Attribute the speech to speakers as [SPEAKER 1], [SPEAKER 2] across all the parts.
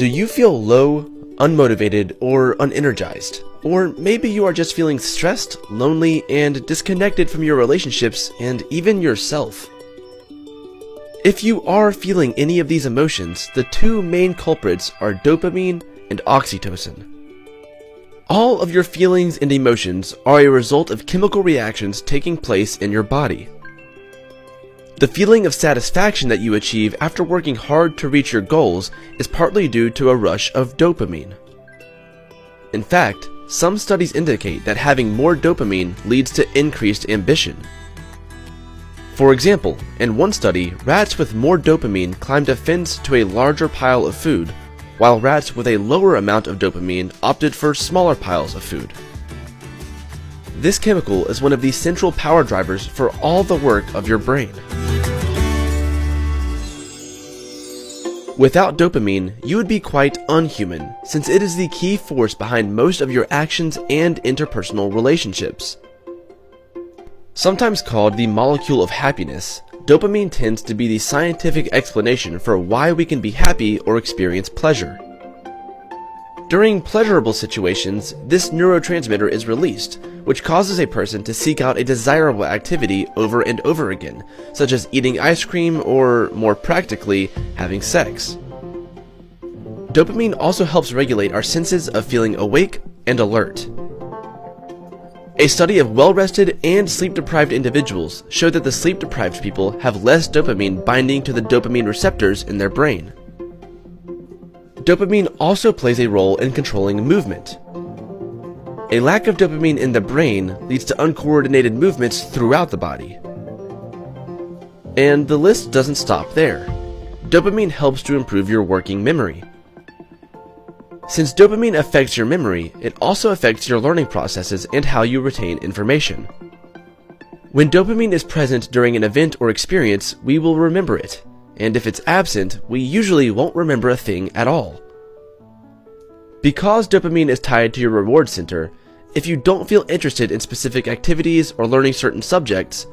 [SPEAKER 1] Do you feel low, unmotivated, or unenergized? Or maybe you are just feeling stressed, lonely, and disconnected from your relationships and even yourself. If you are feeling any of these emotions, the two main culprits are dopamine and oxytocin. All of your feelings and emotions are a result of chemical reactions taking place in your body. The feeling of satisfaction that you achieve after working hard to reach your goals is partly due to a rush of dopamine. In fact, some studies indicate that having more dopamine leads to increased ambition. For example, in one study, rats with more dopamine climbed a fence to a larger pile of food, while rats with a lower amount of dopamine opted for smaller piles of food. This chemical is one of the central power drivers for all the work of your brain. Without dopamine, you would be quite unhuman, since it is the key force behind most of your actions and interpersonal relationships. Sometimes called the molecule of happiness, dopamine tends to be the scientific explanation for why we can be happy or experience pleasure. During pleasurable situations, this neurotransmitter is released, which causes a person to seek out a desirable activity over and over again, such as eating ice cream or, more practically, having sex. Dopamine also helps regulate our senses of feeling awake and alert. A study of well-rested and sleep-deprived individuals showed that the sleep-deprived people have less dopamine binding to the dopamine receptors in their brain. Dopamine also plays a role in controlling movement. A lack of dopamine in the brain leads to uncoordinated movements throughout the body. And the list doesn't stop there. Dopamine helps to improve your working memory. Since dopamine affects your memory, it also affects your learning processes and how you retain information. When dopamine is present during an event or experience, we will remember it. And if it's absent, we usually won't remember a thing at all. Because dopamine is tied to your reward center, if you don't feel interested in specific activities or learning certain subjects,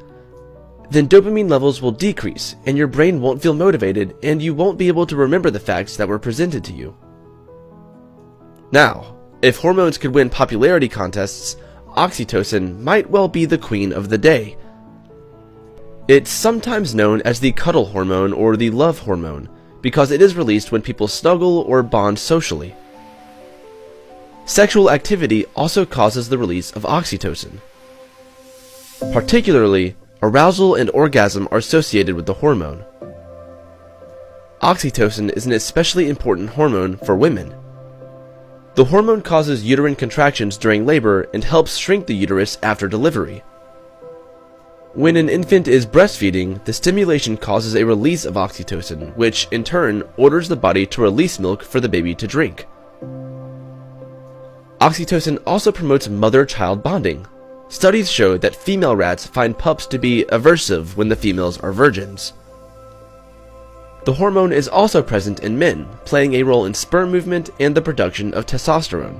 [SPEAKER 1] then dopamine levels will decrease and your brain won't feel motivated and you won't be able to remember the facts that were presented to you. Now, if hormones could win popularity contests, oxytocin might well be the queen of the day. It's sometimes known as the cuddle hormone or the love hormone because it is released when people snuggle or bond socially. Sexual activity also causes the release of oxytocin. Particularly, arousal and orgasm are associated with the hormone. Oxytocin is an especially important hormone for women. The hormone causes uterine contractions during labor and helps shrink the uterus after delivery. When an infant is breastfeeding, the stimulation causes a release of oxytocin, which in turn orders the body to release milk for the baby to drink. Oxytocin also promotes mother-child bonding. Studies show that female rats find pups to be aversive when the females are virgins. The hormone is also present in men, playing a role in sperm movement and the production of testosterone.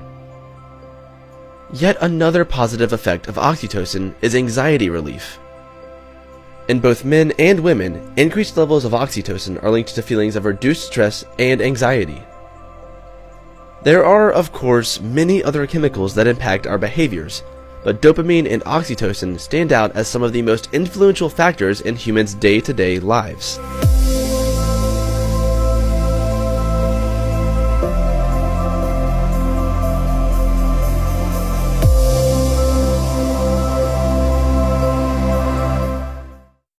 [SPEAKER 1] Yet another positive effect of oxytocin is anxiety relief. In both men and women, increased levels of oxytocin are linked to feelings of reduced stress and anxiety. There are, of course, many other chemicals that impact our behaviors, but dopamine and oxytocin stand out as some of the most influential factors in humans' day-to-day lives.